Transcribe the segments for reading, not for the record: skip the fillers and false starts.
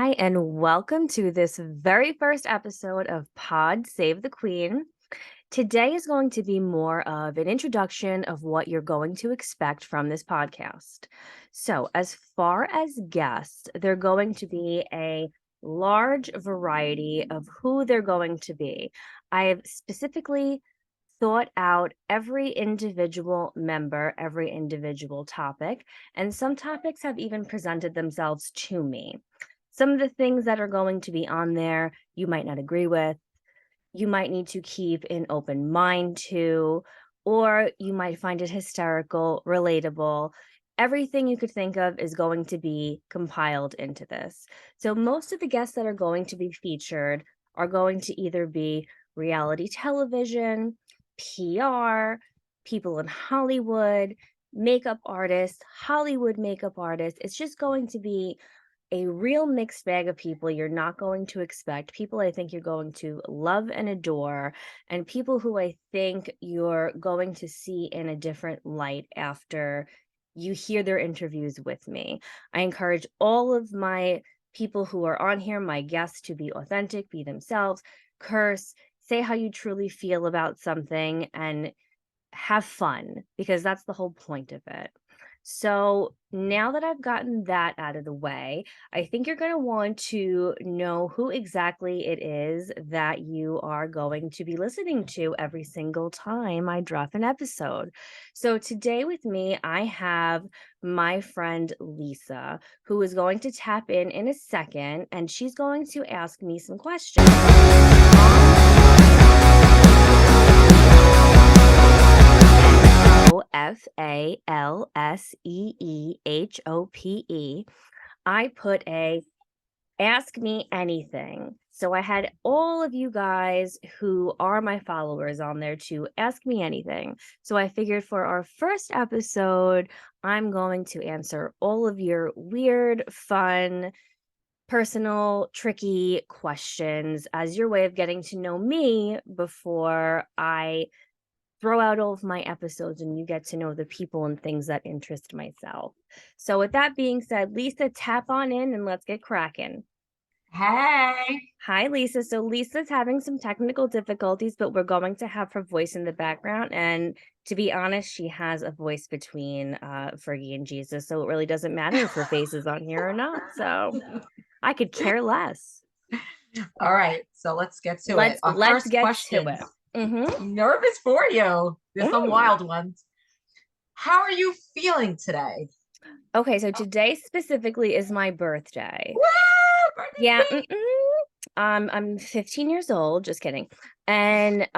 Hi, and welcome to this very first episode of Pod Save the Queen. Today is going to be more of an introduction of what you're going to expect from this podcast. So, as far as guests, they're going to be a large variety of who they're going to be. I have specifically thought out every individual member, every individual topic, and some topics have even presented themselves to me. Some of the things that are going to be on there you might not agree with, you might need to keep an open mind to, or you might find it hysterical, relatable. Everything you could think of is going to be compiled into this. So, most of the guests that are going to be featured are going to either be reality television, PR, people in Hollywood, makeup artists, Hollywood makeup artists. It's just going to be a real mixed bag of people you're not going to expect, people I think you're going to love and adore, and people who I think you're going to see in a different light after you hear their interviews with me. I encourage all of my people who are on here, my guests, to be authentic, be themselves, curse, say how you truly feel about something, and have fun because that's the whole point of it. So now that I've gotten that out of the way, I think you're going to want to know who exactly it is that you are going to be listening to every single time I drop an episode. So today with me, I have my friend Lisa, who is going to tap in a second, and she's going to ask me some questions. FALSEEHOPE. I put a ask me anything. So I had all of you guys who are my followers on there to ask me anything. So I figured for our first episode, I'm going to answer all of your weird, fun, personal, tricky questions as your way of getting to know me before I throw out all of my episodes and you get to know the people and things that interest myself. So, with that being said, Lisa, tap on in and let's get cracking. Hey. Hi, Lisa. So, Lisa's having some technical difficulties, but we're going to have her voice in the background. And to be honest, she has a voice between Fergie and Jesus. So, it really doesn't matter if her face is on here or not. So, I could care less. All right, so let's get to it. Our Let's first get to questions. it. Mm-hmm. Nervous for you. There's some Mm. wild ones. How are you feeling today? Okay, so today specifically is my birthday. Woo! Birthday Yeah, queen! I'm 15 years old, just kidding. And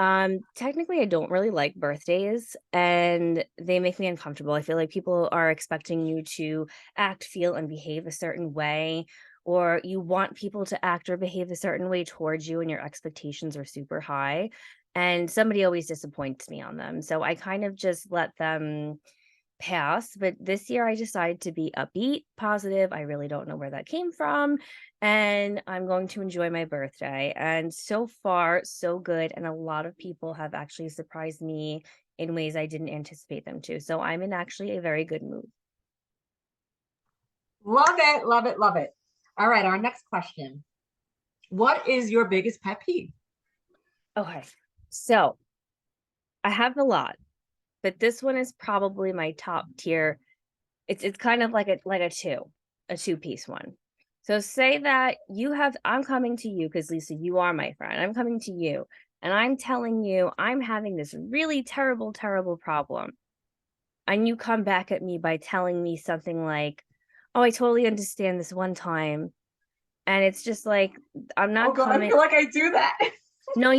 technically I don't really like birthdays and they make me uncomfortable. I feel like people are expecting you to act, feel, and behave a certain way, or you want people to act or behave a certain way towards you and your expectations are super high. And somebody always disappoints me on them. So I kind of just let them pass, but this year I decided to be upbeat, positive. I really don't know where that came from, and I'm going to enjoy my birthday. And so far, so good. And a lot of people have actually surprised me in ways I didn't anticipate them to. So I'm in actually a very good mood. Love it, love it, love it. All right, our next question. What is your biggest pet peeve? Okay. So I have a lot, but this one is probably my top tier. It's kind of like a two-piece one. So say that I'm coming to you because Lisa, you are my friend. I'm coming to you and I'm telling you I'm having this really terrible, terrible problem. And you come back at me by telling me something like, "Oh, I totally understand this one time." And it's just like, I'm Oh not God, I coming. feel like I do that. No.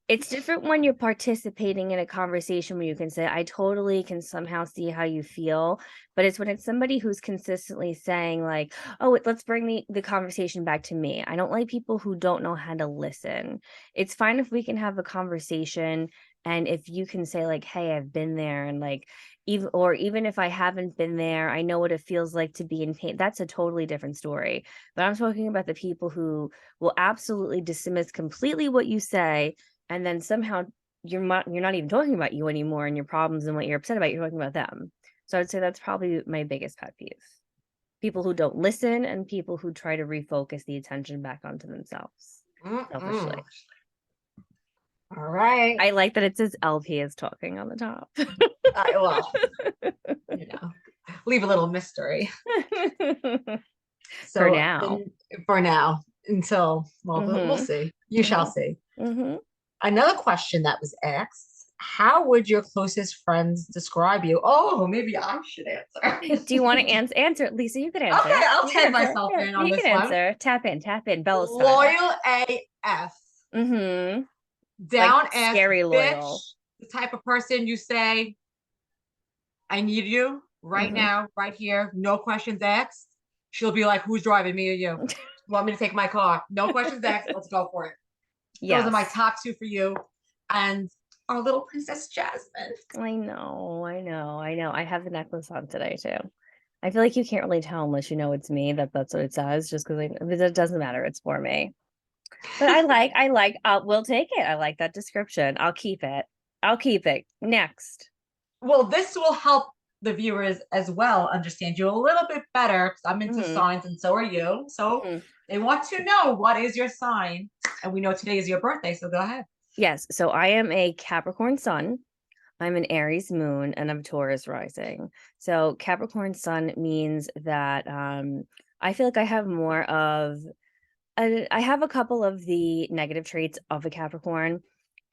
It's different when you're participating in a conversation where you can say, I totally can somehow see how you feel. But it's when it's somebody who's consistently saying, like, oh, let's bring the conversation back to me. I don't like people who don't know how to listen. It's fine if we can have a conversation and if you can say, like, hey, I've been there, and like, even if I haven't been there, I know what it feels like to be in pain. That's a totally different story. But I'm talking about the people who will absolutely dismiss completely what you say, and then somehow you're not even talking about you anymore and your problems and what you're upset about, you're talking about them. So I'd say that's probably my biggest pet peeve. People who don't listen and people who try to refocus the attention back onto themselves selfishly. All right. I like that it says LP is talking on the top. Well, leave a little mystery. For So now. for now, until, well, we'll see. You shall see. Another question that was asked: how would your closest friends describe you? Oh, maybe I should answer. Do you want to answer? Lisa, you could answer. Okay, I'll You can tag answer. myself Yeah, in on you this can one. answer. Tap in. Bella style. Loyal AF. Mm-hmm. Down Like ass scary bitch. loyal. The type of person you say, I need you right now, right here, no questions asked. She'll be like, who's driving, me or you? Want me to take my car? No questions asked. Let's go for it. Those are my top two for you. And our little Princess Jasmine. I know. I have the necklace on today too. I feel like you can't really tell unless you know it's me that's what it says, just because it doesn't matter. It's for me. But we'll take it. I like that description. I'll keep it. Next. Well, this will help the viewers as well understand you a little bit better because I'm into signs and so are you. So they want to know what is your sign. And we know today is your birthday, so go ahead. Yes. So I am a Capricorn sun. I'm an Aries moon and I'm Taurus rising. So Capricorn sun means that I feel like I have more of I have a couple of the negative traits of a Capricorn,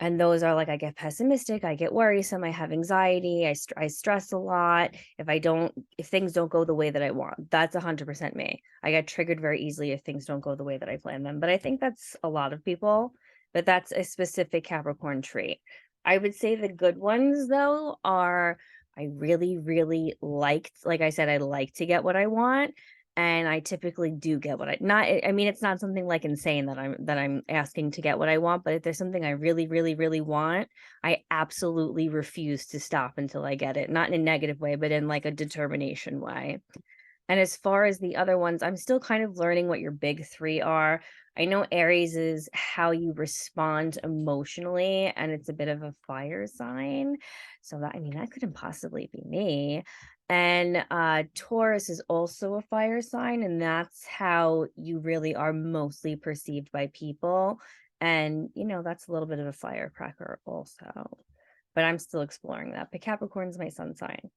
and those are like I get pessimistic, I get worrisome, I have anxiety, I stress a lot. If things don't go the way that I want, that's 100% me. I get triggered very easily if things don't go the way that I plan them. But I think that's a lot of people, but that's a specific Capricorn trait. I would say the good ones though are I really, really like I said, I like to get what I want. And I typically do get what I mean, it's not something like insane that I'm asking to get what I want, but if there's something I really, really, really want, I absolutely refuse to stop until I get it. Not in a negative way, but in like a determination way. And as far as the other ones, I'm still kind of learning what your big three are. I know Aries is how you respond emotionally, and it's a bit of a fire sign. So that couldn't possibly be me. And Taurus is also a fire sign, and that's how you really are mostly perceived by people. And that's a little bit of a firecracker also. But I'm still exploring that. But Capricorn's my sun sign.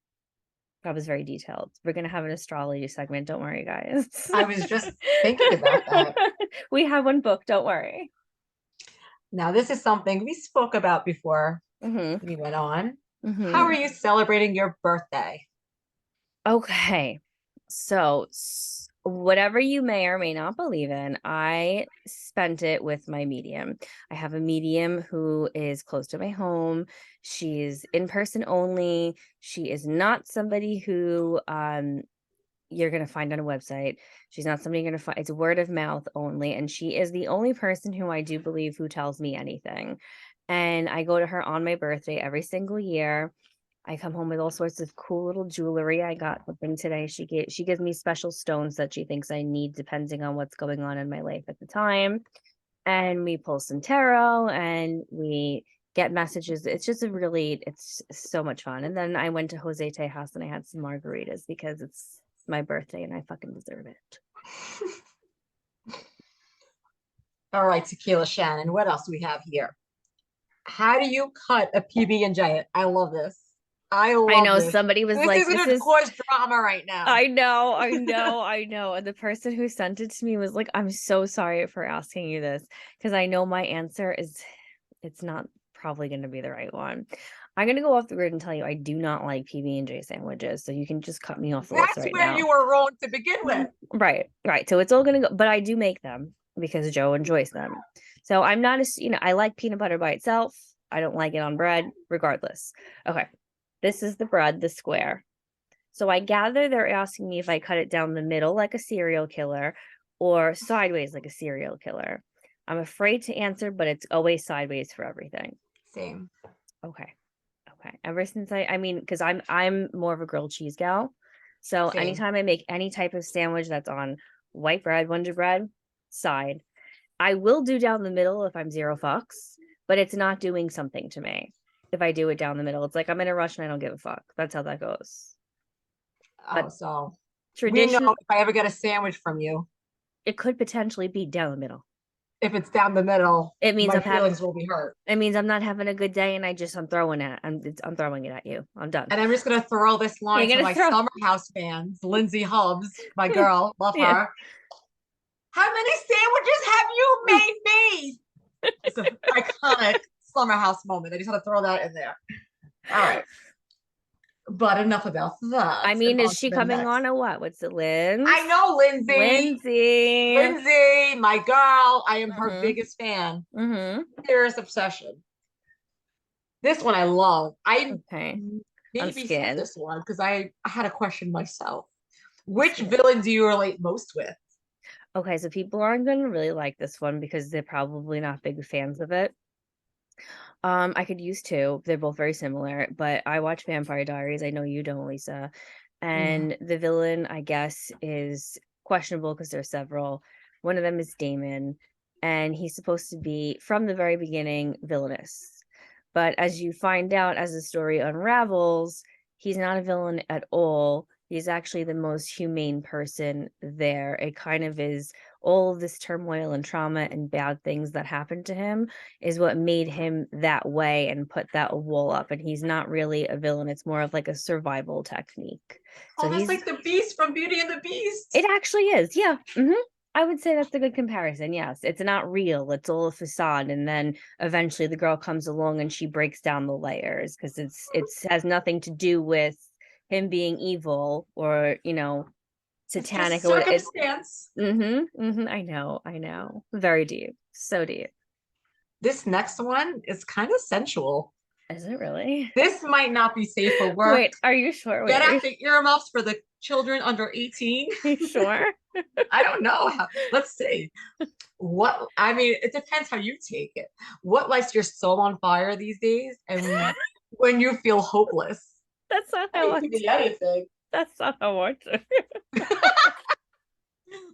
That was very detailed. We're going to have an astrology segment. Don't worry, guys. I was just thinking about that. We have one book. Don't worry. Now, this is something we spoke about before we went on. How are you celebrating your birthday? Okay. So, whatever you may or may not believe in, I spent it with my medium. I have a medium who is close to my home. She's in person only. She is not somebody who you're going to find on a website. She's not somebody you're going to find. It's word of mouth only. And she is the only person who I do believe who tells me anything. And I go to her on my birthday every single year. I come home with all sorts of cool little jewelry. I got something today. She gives me special stones that she thinks I need depending on what's going on in my life at the time. And we pull some tarot and we get messages. It's so much fun. And then I went to Jose Tejas and I had some margaritas because it's my birthday and I fucking deserve it. All right, Tequila Shannon. What else do we have here? How do you cut a PB&J? I love this. I know this. somebody was this like, this is cause drama right now. I know. And the person who sent it to me was like, I'm so sorry for asking you this because I know my answer it's not probably going to be the right one. I'm going to go off the grid and tell you I do not like PB&J sandwiches, so you can just cut me off the list right now. That's where you were wrong to begin with. Right. So it's all going to go, but I do make them because Joe enjoys them. So I'm not I like peanut butter by itself. I don't like it on bread, regardless. Okay. This is the bread, the square. So I gather they're asking me if I cut it down the middle like a serial killer or sideways like a serial killer. I'm afraid to answer, but it's always sideways for everything. Same. Okay. Ever since because I'm more of a grilled cheese gal. So anytime I make any type of sandwich that's on white bread, Wonder Bread, side, I will do down the middle if I'm zero fucks, but it's not doing something to me. If I do it down the middle, it's like I'm in a rush and I don't give a fuck. That's how that goes. Oh, so We know Tradition, if I ever get a sandwich from you, it could potentially be down the middle. if it's down the middle, It means my I'm having feelings will be hurt. it means I'm not having a good day and I'm throwing it at you. I'm done. And I'm just gonna throw this You're line to gonna my throw Summer House fans, Lindsay Hubbs, my girl, love yeah. her. How many sandwiches have you made me? It's an iconic Summer House moment. I just had to throw that in there. All right. But enough about that. I And mean, is on to she the coming next. on or what? What's it, Linz? I know Lindsay. Lindsay. Lindsay, my girl. I am her Mm-hmm. biggest fan. Mm-hmm. Serious obsession. This one I love. I Okay. I'm maybe skipped scared. this one because I had a question myself. I'm Which scared. villain do you relate most with? Okay, so people aren't gonna really like this one because they're probably not big fans of it. I could use two. They're both very similar, but I watch Vampire Diaries. I know you don't, Lisa. Yeah. And the villain, I guess, is questionable because there's several. One of them is Damon, and he's supposed to be, from the very beginning, villainous. But as you find out as the story unravels, he's not a villain at all. He's actually the most humane person there. It kind of is all of this turmoil and trauma and bad things that happened to him is what made him that way and put that wall up. And he's not really a villain. It's more of like a survival technique. So Oh, that's he's like the Beast from Beauty and the Beast. it actually is. Yeah. I would say that's a good comparison. Yes. It's not real. It's all a facade. And then eventually the girl comes along and she breaks down the layers because it's has nothing to do with him being evil or, It's just satanic or what it's circumstance. I know. I know. Very deep. So deep. This next one is kind of sensual. Is it really? This might not be safe for work. Wait, are you sure? Wait, Get out the earmuffs for the children under 18. you sure? I don't know. Let's see. What I mean, it depends how you take it. What lights your soul on fire these days? And when you feel hopeless. That's not I how mean, I it could be anything. that's not how I took.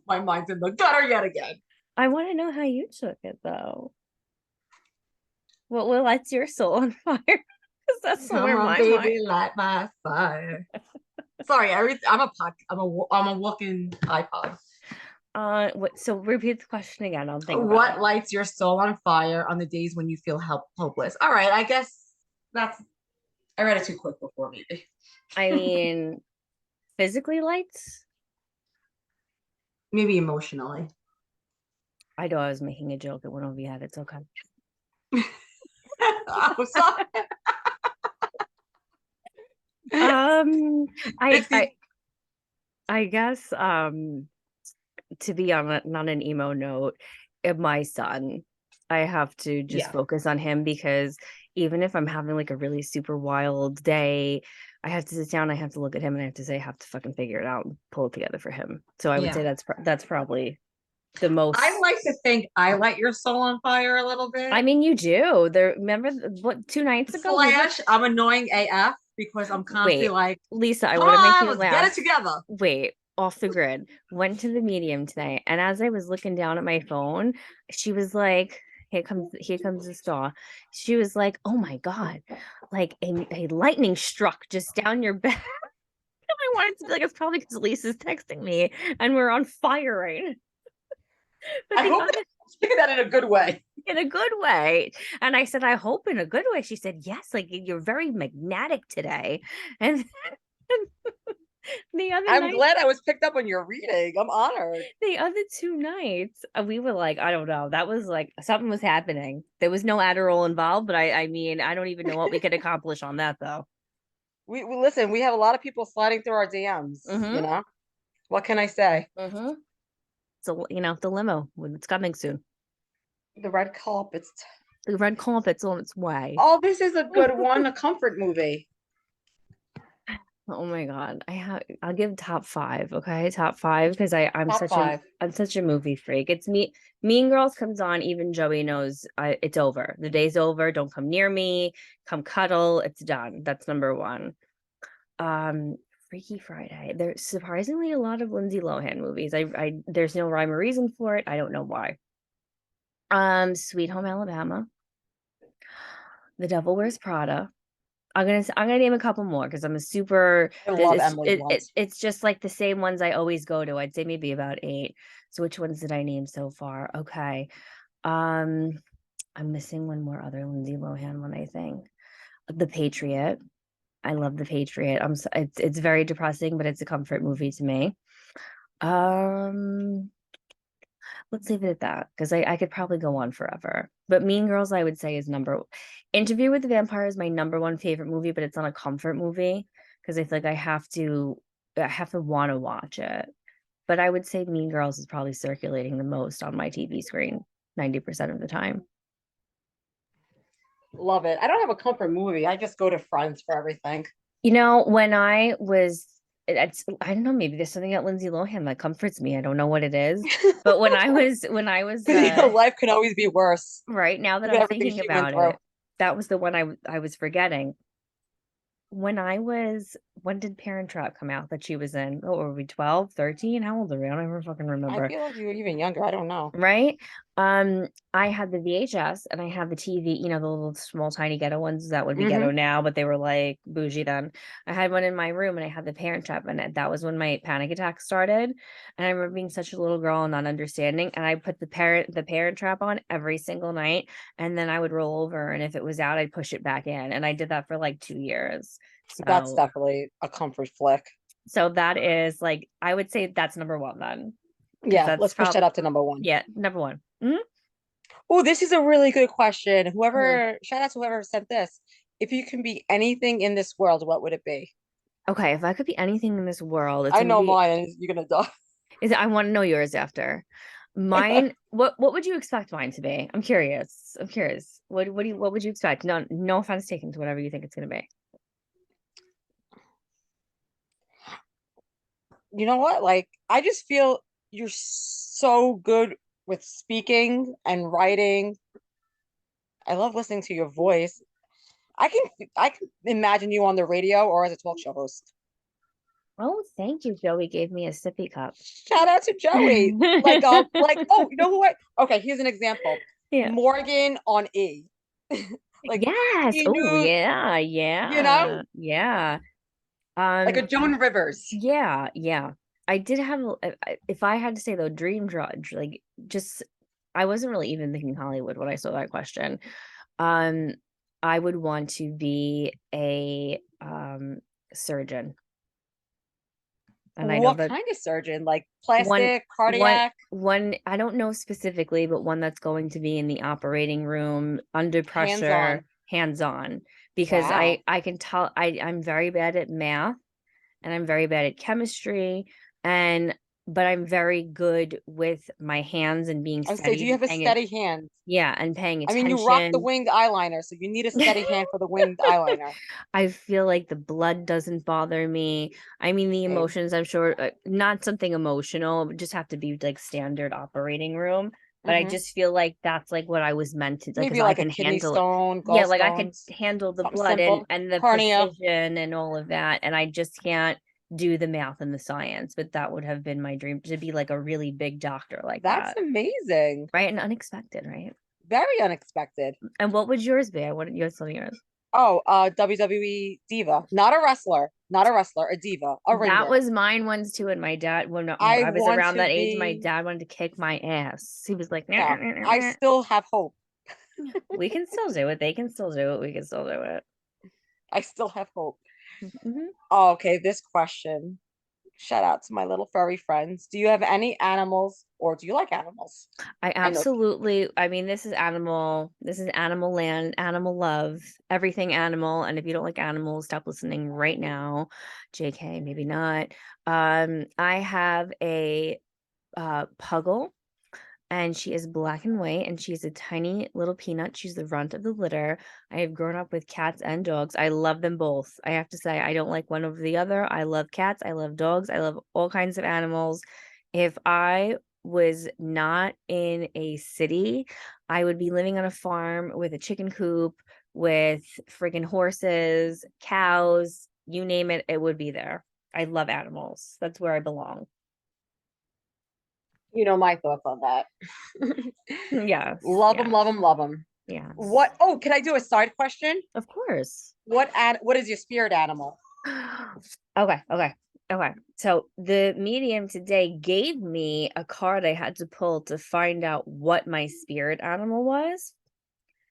My mind's in the gutter yet again. I want to know how you took it though. What will lights your soul on fire? Because that's Come somewhere in on, my mind. baby, light my fire. Sorry, I'm a walking iPod. So repeat the question again. I'll think about What it. lights your soul on fire on the days when you feel hopeless? All right, I guess that's. I read it too quick before, maybe. I mean, physically lights? Maybe emotionally. I know I was making a joke. It went over your head. It's okay. I'm sorry. Um, I, It's I, the I guess, to be on an emo note, my son, I have to just yeah. focus on him because even if I'm having like a really super wild day, I have to sit down, I have to look at him, and I have to say, I have to fucking figure it out and pull it together for him. So I would say Yeah. that's probably the I most. like to think I light your soul on fire a little I bit. mean, you do. There, remember what 2 nights ago we were. Slash, I'm annoying AF because I'm constantly Wait, like, Lisa, I come want to make on, you let's get it laugh. together. Wait, off the grid. Went to the medium today, and as I was looking down at my phone, she was like, here comes the star." She was like, "Oh my god, like a lightning struck just down your back." I wanted to be like, it's probably because Lisa's texting me and we're on fire right now. But I the hope other that speaking that in a good way. in a good way. And I said, I hope in a good way. She said, yes, like you're very magnetic today. And the other I'm night, glad I was picked up on your reading. I'm honored. the other 2 nights, we were like, I don't know. That was like something was happening. There was no Adderall involved, but I mean, I don't even know what we could accomplish on that though. We listen, we have a lot of people sliding through our DMs, Mm-hmm. What can I say? Mm-hmm. So the limo when it's coming soon. The red carpets. The red carpet's on its way. Oh, this is a good one, a comfort movie. Oh my God. I'll give top five, okay? Top five because I'm Top such a five. I'm such a movie freak. It's me. Mean Girls comes on, even Joey knows it's over. The day's over. Don't come near me. Come cuddle. It's done. That's number one. Um, Freaky Friday. There's surprisingly a lot of Lindsay Lohan movies. I there's no rhyme or reason for it. I don't know why. Sweet Home Alabama. The Devil Wears Prada. I'm gonna name a couple more because I'm a super I this love Emily Blunt. it's just like the same ones I always go to. I'd say maybe about eight. So which ones did I name so far? Okay. Um, I'm missing one more other Lindsay Lohan one, I think. The Patriot. I love The Patriot. It's very depressing, but it's a comfort movie to me. Um, let's leave it at that because I could probably go on forever. But Mean Girls, I would say, is number Interview with the Vampire is my number one favorite movie, but it's not a comfort movie because I feel like I have to want to watch it. But I would say Mean Girls is probably circulating the most on my TV screen 90% of the time. Love it. I don't have a comfort movie. I just go to Friends for everything. You know, when I was, I don't know, maybe there's something at Lindsay Lohan that comforts me. I don't know what it is. But Life can always be worse. right now that Look at I'm everything thinking she went about through. it, that was the one I was forgetting. When did Parent Trap come out that she was in? Oh, were we 12, 13? How old are we? I don't even fucking I remember. feel like you were even younger. I don't know. Right? I had the VHS and I had the TV, the little small tiny ghetto ones that would be ghetto Hmm. now, but they were like bougie then. I had one in my room and I had the Parent Trap in it. That was when my panic attack started. And I remember being such a little girl and not understanding. And I put the Parent Trap on every single night. And then I would roll over. And if it was out, I'd push it back in. And I did that for like 2 years. That's So definitely a comfort flick. so that is like I would say that's number one then. Because Yeah, that's let's push probably that up to number one. yeah, number one. Mhm. Oh, this is a really good question. Mhm. Shout out to whoever sent this. If you can be anything in this world, what would it be? Okay, if I could be anything in this world, it's I gonna know be mine, and you're gonna die. is I want to know yours after. Mine, what would you expect mine to be? I'm curious. I'm curious. What would you expect? No offense taken to whatever you think it's gonna be. You know what? Like, I just feel you're so good with speaking and writing. I love listening to your voice. I can imagine you on the radio or as a talk show host. Oh, thank you, Joey gave me a sippy cup. Shout out to Joey. Oh, you know who I okay, here's an example. Yeah. Morgan on E. Like Yes. E Oh, News, yeah, you know, yeah, yeah. like a Um, Joan Rivers. yeah, yeah. I did have if I had to say though, dream drudge, like just I wasn't really even thinking Hollywood when I saw that question. Um, I would want to be a surgeon. And I know What that kind of surgeon? Like one plastic, cardiac, one I don't know specifically, but one that's going to be in the operating room under pressure, hands-on. hands-on, because Wow. I can tell I'm very bad at math and I'm very bad at chemistry and but I'm very good with my hands and being I would say, do steady you and have a paying it steady hand? yeah, and paying I mean, you rock the attention. winged eyeliner, so you need a steady hand for the winged eyeliner. I feel like the blood doesn't bother me. I mean, the Same. emotions, I'm sure, not something emotional, it would just have to be like standard operating room. But I Hmm. just feel like that's like what I was meant to, like, because Maybe I like a can kidney handle it. stone, Yeah, like I could gallstones, handle the something blood simple. and the Hernia. precision and all of that. And I just can't do the math and the science. But that would have been my dream to be like a really big doctor like That's that. amazing. Right. And unexpected, right? Very unexpected. And what would yours be? I wanted yours to yours. Oh, WWE diva. Not a wrestler. Not a wrestler, a diva, a That ringer. was mine once too, and my dad when I I was want around to that age, my be, dad wanted to kick my ass. He was like, "Nah, yeah, nah, nah, I nah, nah." still have hope. We can still do it. They can still do it. We can still do it. I still have hope. Mhm. Oh, okay, this question. Shout out to my little furry friends. Do you have any animals or do you like animals? I I know. absolutely, I mean, this is animal land, animal love, everything animal. And if you don't like animals, stop listening right now. JK, maybe not. I have a puggle and she is black and white and she's a tiny little peanut. She's the runt of the litter. I have grown up with cats and dogs. I love them both. I have to say, I don't like one over the other. I love cats. I love dogs. I love all kinds of animals. If I was not in a city, I would be living on a farm with a chicken coop, with friggin' horses, cows, you name it, it would be there. I love animals. That's where I belong. You know my thoughts on that. Yes, Love them, yes. love them, love them. Yes. What? Oh, can I do a side question? Of course. What is your spirit animal? Okay. So the medium today gave me a card I had to pull to find out what my spirit animal was,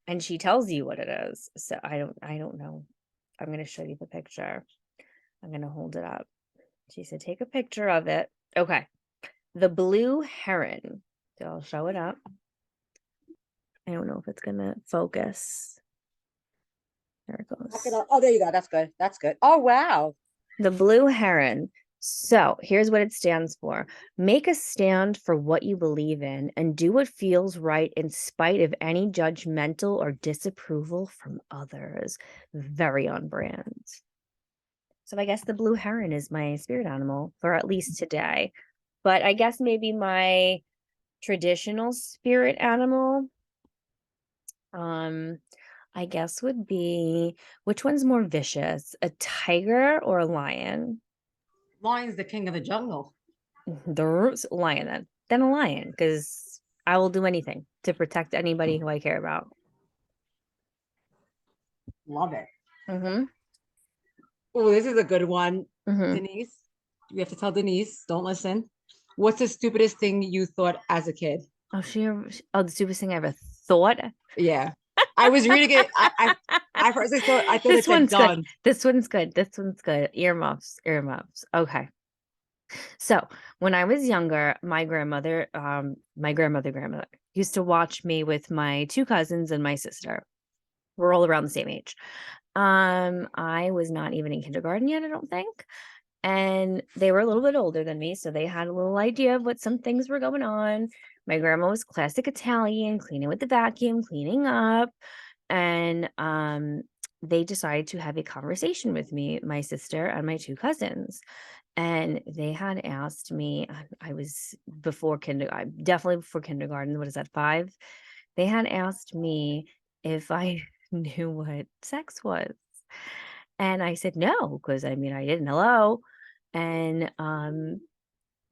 and she tells you what it is. So I don't know. I'm going to show you the picture. I'm going to hold it up. She said take a picture of it. Okay. The blue heron. So I'll show it up. I don't know if it's going to focus. There it goes. Oh, there you go. That's good. That's good. Oh, wow. The blue heron. So here's what it stands for. Make a stand for what you believe in and do what feels right in spite of any judgmental or disapproval from others. Very on brand. So I guess the blue heron is my spirit animal for at least today. But I guess maybe my traditional spirit animal, um, I guess would be, which one's more vicious, a tiger or a lion? Lion's the king of the jungle. The lion then a lion, because I will do anything to protect anybody who I care about. Love it. Mm-hmm. Oh, this is a good one. Mm-hmm. Denise, we have to tell Denise, don't listen. What's the stupidest thing you thought as a kid? Oh, the stupidest thing I ever thought. Yeah. I was reading it. I first I thought it This said one's good. guns. This one's good. This one's good. Earmuffs. Okay. So when I was younger, my grandmother used to watch me with my two cousins and my sister. We're all around the same age. I was not even in kindergarten yet, I don't think. And they were a little bit older than me, so they had a little idea of what some things were going on. My grandma was classic Italian, cleaning with the vacuum, cleaning up, and they decided to have a conversation with me, my sister, and my two cousins. And they had asked me, I was before kindergarten, definitely before kindergarten. What is that, 5? They had asked me if I knew what sex was. And I said no, because I mean, I didn't. Hello. And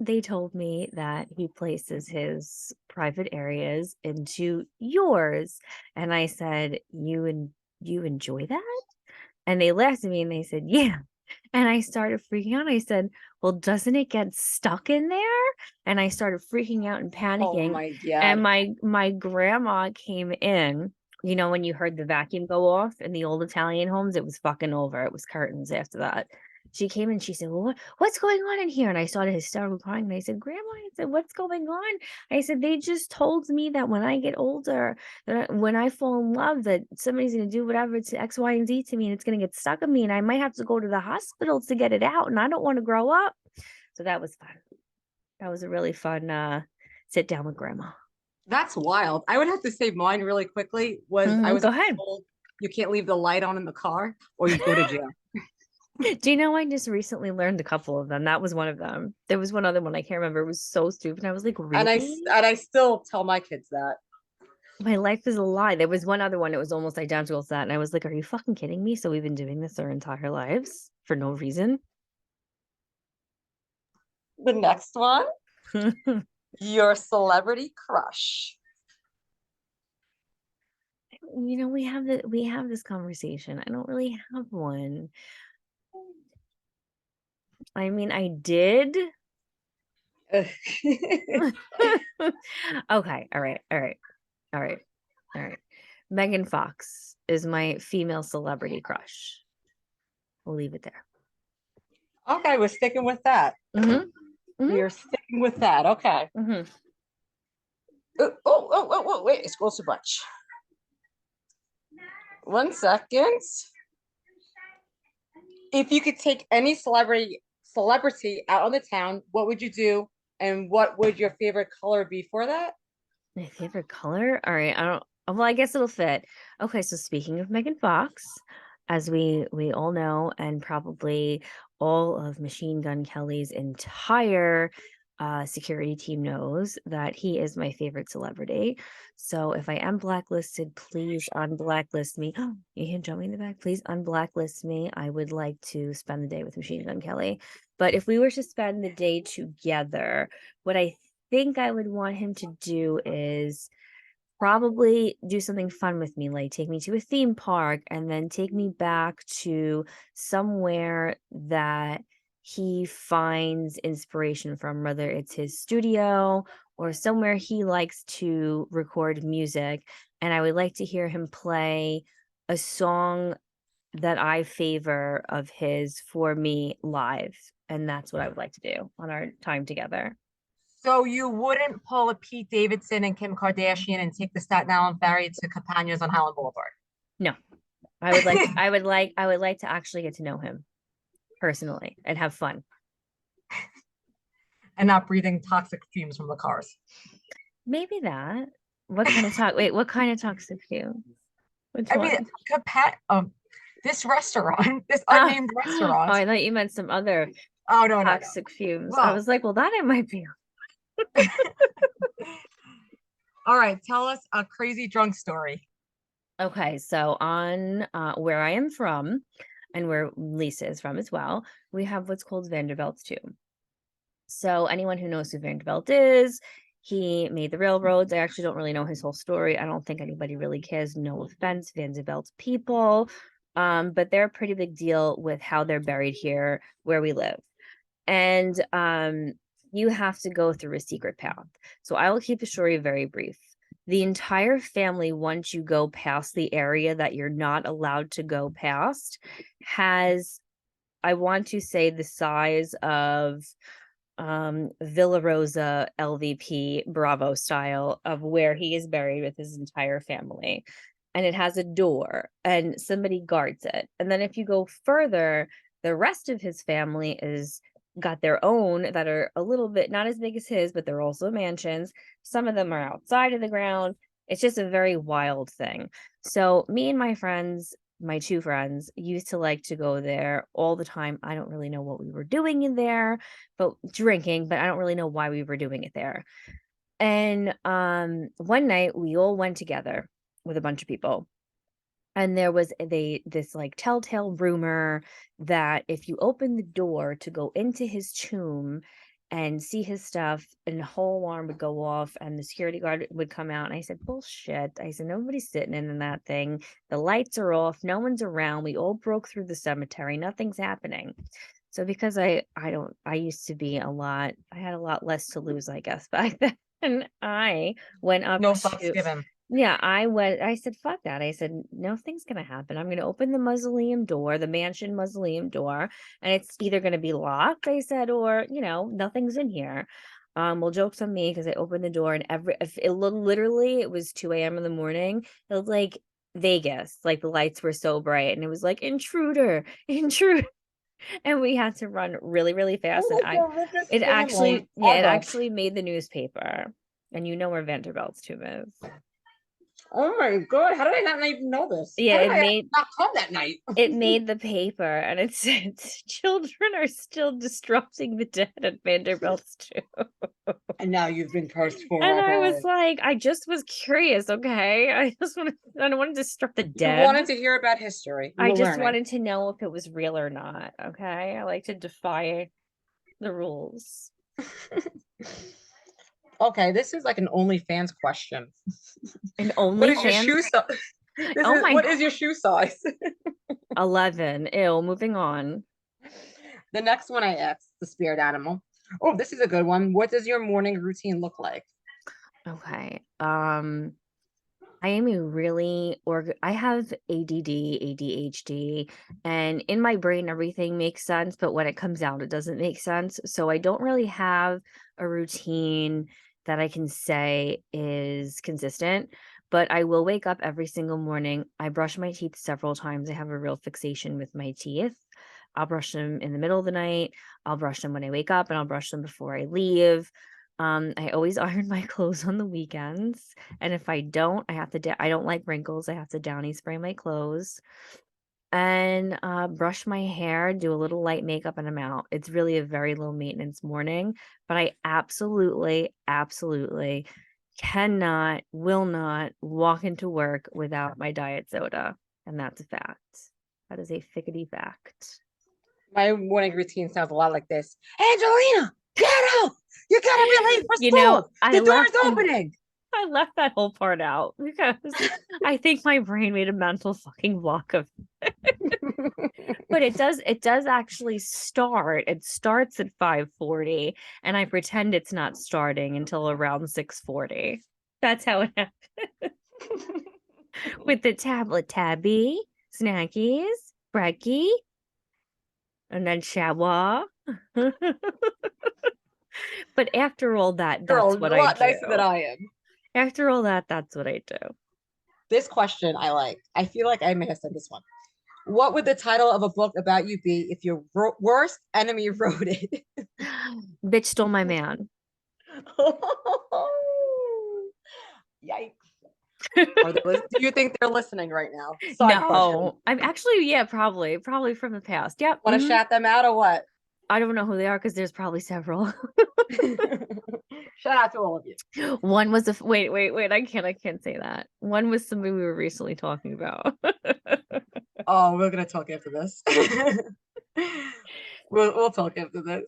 they told me that he places his private areas into yours. And I said, you enjoy that? And they laughed at me and they said, yeah. And I started freaking out. I said, well, doesn't it get stuck in there? And I started freaking out and Oh panicking. my And God. my grandma came in. You know, when you heard the vacuum go off in the old Italian homes, it was fucking over. It was curtains after that. She came in, she said, well, what's going on in here? And I started hysterical crying. And I said, Grandma, I said, what's going on? I said, they just told me that when I get older, that when I fall in love, that somebody's going to do whatever to X, Y, and Z to me, and it's going to get stuck in me, and I might have to go to the hospital to get it out, and I don't want to grow up. So that was fun. That was a really fun sit down with grandma. That's wild. I would have to say mine really quickly was I was Go ahead. told you can't leave the light on in the car or you go to jail. Do you know I just recently learned a couple of them? That was one of them. There was one other one I can't remember. It was so stupid. I was like, really? And I still tell my kids that. My life is a lie. There was one other one. It was almost identical to that. And I was like, are you fucking kidding me? So we've been doing this our entire lives for no reason. The next one, your celebrity crush. We have this conversation. I don't really have one. I mean, I did. Okay. All right. Megan Fox is my female celebrity crush. We'll leave it there. Okay, we're sticking with that. You're sticking with that. Okay. Wait, it scrolls too much. 1 second. If you could take any celebrity out on the town, what would you do? And what would your favorite color be for that? My favorite color? All right. Well, I guess it'll fit. Okay, so speaking of Megan Fox, as we all know, and probably all of Machine Gun Kelly's entire security team knows, that he is my favorite celebrity. So if I am blacklisted, please unblacklist me. Oh, you hear Joey in the back? Please unblacklist me. I would like to spend the day with Machine Gun Kelly. But if we were to spend the day together, what I think I would want him to do is probably do something fun with me, like take me to a theme park and then take me back to somewhere that he finds inspiration from, whether it's his studio or somewhere he likes to record music. And I would like to hear him play a song that I favor of his for me live. And that's what I would like to do on our time together. So you wouldn't pull a Pete Davidson and Kim Kardashian and take the Staten Island ferry to Campagnos on Holland Boulevard. No, I would like to actually get to know him personally and have fun. And not breathing toxic fumes from the cars. Maybe that. What kind of toxic fumes? Which I mean, one? this restaurant, this Oh, unnamed oh, restaurant. I thought you meant some other Oh, no, no, no. toxic fumes. I Well, was like, well, that it might be. all right. Tell us a crazy drunk story. Okay, so on where I am from and where Lisa is from as well, we have what's called Vanderbilt's too. So anyone who knows who Vanderbilt is, he made the railroads. I actually don't really know his whole story. I don't think anybody really cares. No offense, Vanderbilt people. But they're a pretty big deal with how they're buried here where we live. And you have to go through a secret path. So I will keep the story very brief. The entire family, once you go past the area that you're not allowed to go past, has, I want to say, the size of Villa Rosa LVP Bravo style of where he is buried with his entire family. And it has a door and somebody guards it. And then if you go further, the rest of his family is got their own that are a little bit not as big as his, but they're also mansions. Some of them are outside of the ground. It's just a very wild thing. So me and my friends, my two friends, used to like to go there all the time. I don't really know what we were doing in there, but drinking, but I don't really know why we were doing it there. And one night we all went together with a bunch of people. And there was this like telltale rumor that if you open the door to go into his tomb and see his stuff, and the whole alarm would go off and the security guard would come out. And I said, bullshit. I said, nobody's sitting in that thing. The lights are off. No one's around. We all broke through the cemetery. Nothing's happening. So because I used to be I had a lot less to lose, I guess, back then. And I went up No fucks to given. yeah, I said, fuck that. I said, nothing's gonna happen. I'm gonna open the mausoleum door, the mansion mausoleum door, and it's either gonna be locked, I said, or nothing's in here. Well, joke's on me because I opened the door and if it literally it was 2 a.m. in the morning. It was like Vegas, like the lights were so bright, and it was like intruder, intruder. And we had to run really, really fast. Oh, And like the richest it family actually, yeah, it ever. actually made the newspaper. And you know where Vanderbilt's tomb is. Oh my God. How did I not even know this? Yeah, How did I not come that night? it made the paper, and it said children are still disrupting the dead at Vanderbilt's tomb. And now you've been cursed And I forever. was like, I just was curious, okay? I don't want to disrupt the You dead. wanted to hear about history. You I were just learning. wanted to know if it was real or not, okay? I like to defy the rules. Okay, this is like an OnlyFans question. And What is your OnlyFans. shoe size? Oh my What is your shoe size? 11. Ew, moving on. The next one I asked, the spirit animal. Oh, this is a good one. What does your morning routine look like? Okay. I am a really I have ADD, ADHD, and in my brain everything makes sense, but when it comes out it doesn't make sense. So I don't really have a routine that I can say is consistent, but I will wake up every single morning. I brush my teeth several times. I have a real fixation with my teeth. I'll brush them in the middle of the night. I'll brush them when I wake up, and I'll brush them before I leave. I always iron my clothes on the weekends. And if I don't, I don't like wrinkles. I have to downy spray my clothes and brush my hair, do a little light makeup, and I'm out. It's really a very low maintenance morning, but I absolutely, absolutely cannot, will not walk into work without my diet soda. And that's a fact. That is a fickety fact. My morning routine sounds a lot like this. Angelina, get up! You gotta be late for You know, school. The door's opening. I left that whole part out because I think my brain made a mental fucking block of but it does actually start. It starts at 5:40 and I pretend it's not starting until around 6:40. That's how it happened. With the tablet tabby, snackies, brekkie, and then shower. But after all that, You're a that's what I lot nicer than do. I am. After all that, that's what I do. This question I like. I feel like I may have said this one. What would the title of a book about you be if your worst enemy wrote it? Bitch stole my man. Yikes. Do you think they're listening right now? Side question. No, I'm actually, yeah, probably from the past. Yep. Want to shout them out or what? I don't know who they are because there's probably several. Shout out to all of you. One was wait. I can't say that. One was somebody we were recently talking about. Oh, we're gonna talk after this. we'll talk after this.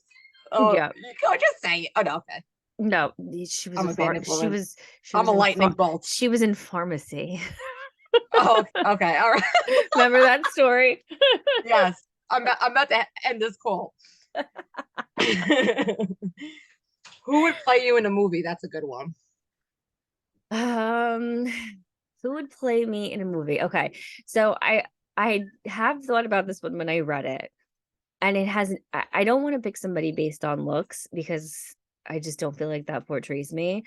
Oh, Yeah. you can't just say it. Oh no, okay. No, she was I'm a bad she influence. was she I'm was a in lightning bolt. she was in pharmacy. Oh, okay, all right. Remember that story? Yes, I'm about to end this call. Who would play you in a movie? That's a good one. Um, who would play me in a movie? Okay. So I have thought about this one when I read it. And it hasn't I don't want to pick somebody based on looks because I just don't feel like that portrays me.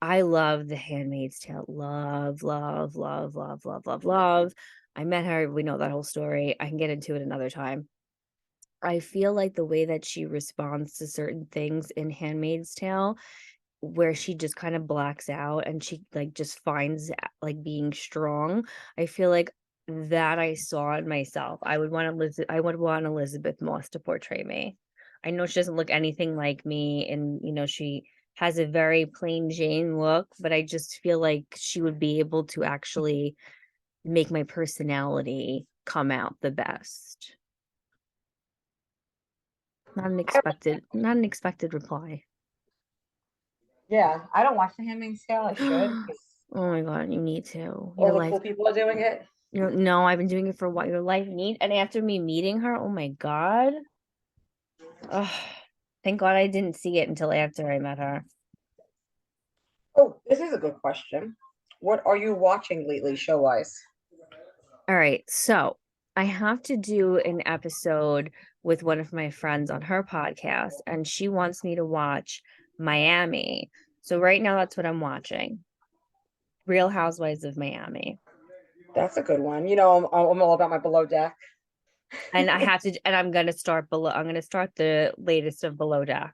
I love The Handmaid's Tale. Love, love, love, love, love, love, love. I met her. We know that whole story. I can get into it another time. I feel like the way that she responds to certain things in Handmaid's Tale, where she just kind of blacks out and she like just finds like being strong. I feel like that I saw in myself. I would want Elizabeth Moss to portray me. I know she doesn't look anything like me and she has a very plain Jane look, but I just feel like she would be able to actually make my personality come out the best. Not an expected reply. Yeah, I don't watch The Handmaid's Tale. I should Oh because my god, you need to. all the cool people are doing it. No, I've been doing it for what your life need. And after me meeting her, oh my god. Oh, thank God I didn't see it until after I met her. Oh, this is a good question. What are you watching lately, show wise? All right, so I have to do an episode with one of my friends on her podcast, and she wants me to watch Miami. So right now, that's what I'm watching. Real Housewives of Miami. That's a good one. You know, I'm all about my below deck. And I'm gonna start below. I'm gonna start the latest of Below Deck.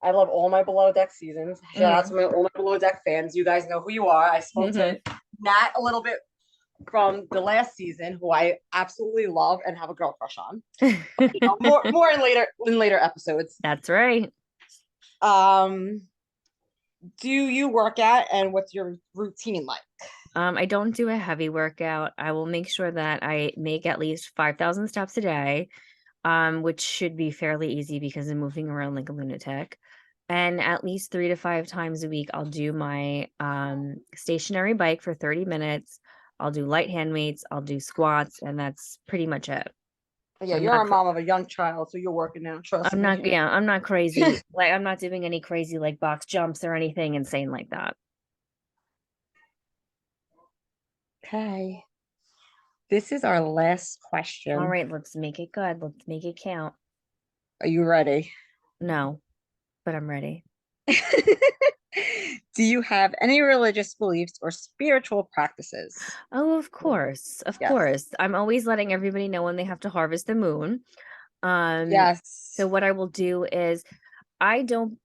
I love all my below deck seasons. Shout out to all my below deck fans. You guys know who you are. I spoke to Nat a little bit from the last season, who I absolutely love and have a girl crush on. More in later episodes. That's right. Do you work out and what's your routine like? I don't do a heavy workout. I will make sure that I make at least 5,000 steps a day, which should be fairly easy because I'm moving around like a lunatic. And at least 3 to 5 times a week, I'll do my stationary bike for 30 minutes. I'll do light hand weights, I'll do squats, and that's pretty much it. Yeah, I'm you're not a mom of a young child, so you're working now. Trust I'm me. not yeah, I'm not crazy. Like I'm not doing any crazy like box jumps or anything insane like that. Okay. This is our last All question. right, let's make it good. Let's make it count. Are you ready? No, but I'm ready. Do you have any religious beliefs or spiritual practices? Oh, of course. Of Yes. course. I'm always letting everybody know when they have to harvest the moon. Yes. So what I will do is I don't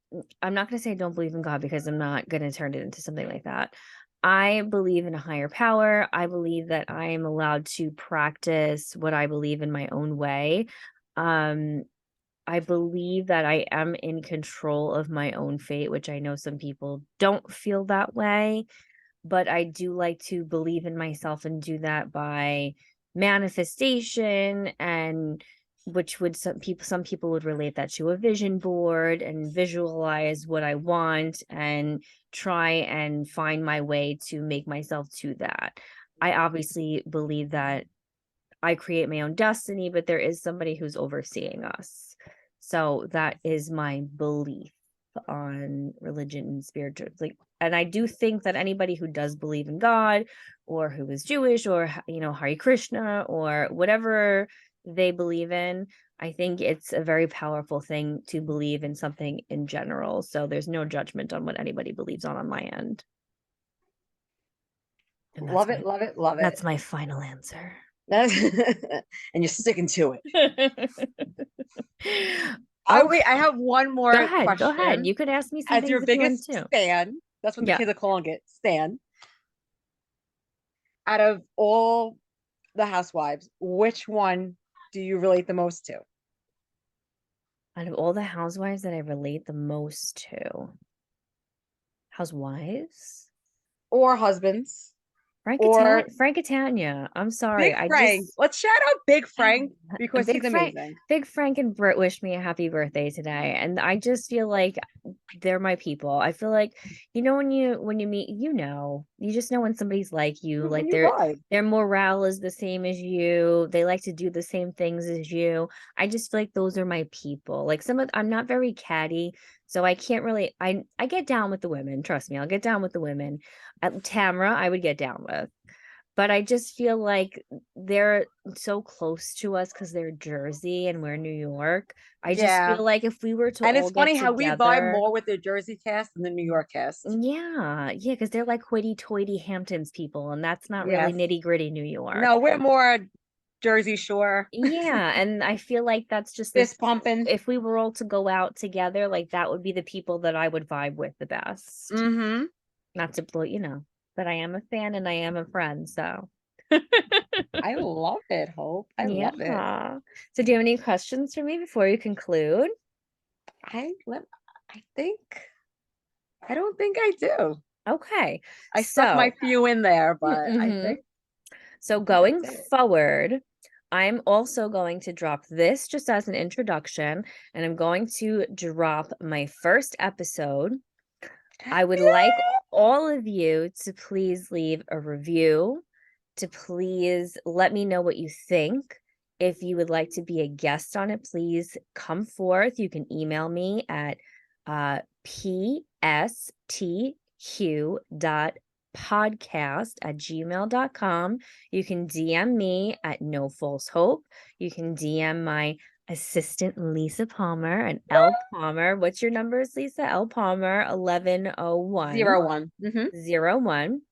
I'm not going to say I don't believe in God because I'm not going to turn it into something like that. I believe in a higher power. I believe that I am allowed to practice what I believe in my own way. Um, I believe that I am in control of my own fate, which I know some people don't feel that way, but I do like to believe in myself and do that by manifestation and which would some people would relate that to a vision board and visualize what I want and try and find my way to make myself to that. I obviously believe that I create my own destiny, but there is somebody who's overseeing us. So that is my belief on religion and spiritual, like, and I do think that anybody who does believe in God or who is Jewish or Hare Krishna or whatever they believe in, I think it's a very powerful thing to believe in something in general. So there's no judgment on what anybody believes on my end. And Love it, love it, love it. that's my final answer. And you're sticking to it. Oh, wait, I have one more question. Go ahead. You could ask me some As things your if you want biggest to. stan, that's what the Yeah. kids are calling it, stan. Out of all the housewives, which one do you relate the most to? Out of all the housewives that I relate the most to, housewives? Or husbands? Frank Catania. I'm sorry. Big Frank. Let's shout out Big Frank because he's amazing. Big Frank and Britt wished me a happy birthday today, and I just feel like they're my people. I feel like when you meet, you just know when somebody's like you, like their morale is the same as you. They like to do the same things as you. I just feel like those are my people. Like I'm not very catty, so I can't really. I get down with the women. Trust me, I'll get down with the women. Tamra, I would get down with. But I just feel like they're so close to us because they're Jersey and we're New York. I just feel like if we were to and all it's funny get how we together, vibe more with the Jersey cast than the New York cast. Yeah, because they're like hoity-toity Hamptons people, and that's not really nitty-gritty New York. No, we're more Jersey Shore. Yeah, and I feel like that's just fist pumping. If we were all to go out together, like that would be the people that I would vibe with the best. Mm-hmm. Not to blow, but I am a fan and I am a friend, so. I love it, Hope. I love it. So do you have any questions for me before you conclude? I don't think I do. Okay. I stuck my few in there, but I think. So going forward, I'm also going to drop this just as an introduction, and I'm going to drop my first episode. I would like all of you to please leave a review, to please let me know what you think. If you would like to be a guest on it, please come forth. You can email me at pstq.podcast@gmail.com. You can DM me at No False Hope. You can DM my assistant Lisa Palmer and L Palmer. What's your numbers, Lisa? L Palmer 1101 01. 01.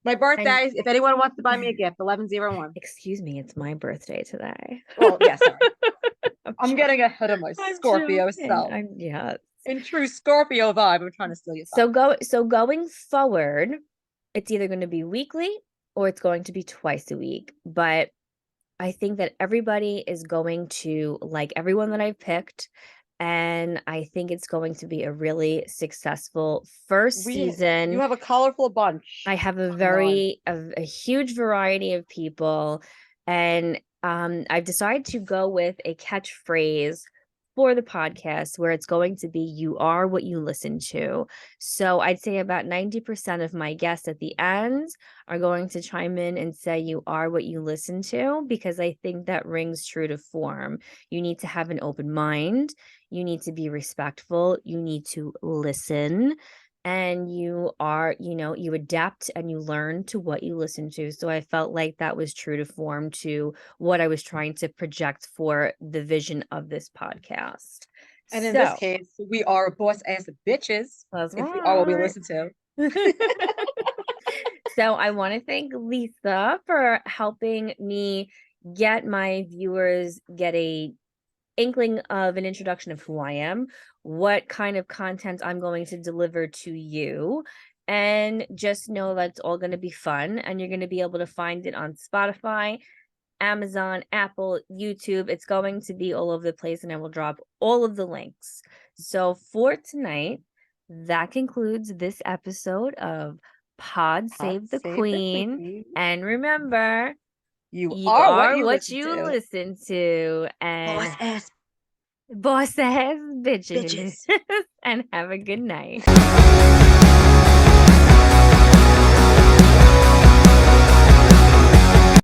My birthday. If anyone wants to buy me a gift, 1101. Excuse me, it's my birthday today. Well, yes, sorry. I'm getting ahead of my Scorpio self. In true Scorpio vibe, I'm trying to steal your thoughts. So going forward, it's either going to be weekly or it's going to be twice a week. But I think that everybody is going to like everyone that I've picked. And I think it's going to be a really successful first season. You have a colorful bunch. I have a huge variety of people. And I've decided to go with a catchphrase for the podcast where it's going to be "You are what you listen to." So I'd say about 90% of my guests at the end are going to chime in and say "You are what you listen to," because I think that rings true to form. You need to have an open mind. You need to be respectful. You need to listen. And you adapt and you learn to what you listen to. So I felt like that was true to form to what I was trying to project for the vision of this podcast. And in this case, we are boss ass bitches. That's right. We are what we listen to. So I want to thank Lisa for helping me get my viewers get a inkling of an introduction of who I am, what kind of content I'm going to deliver to you, and just know that it's all going to be fun, and you're going to be able to find it on Spotify, Amazon, Apple, YouTube. It's going to be all over the place, and I will drop all of the links. So for tonight, that concludes this episode of Pod Save the Queen. And remember, You are what you listen to. And boss ass bitches. bitches. And have a good night.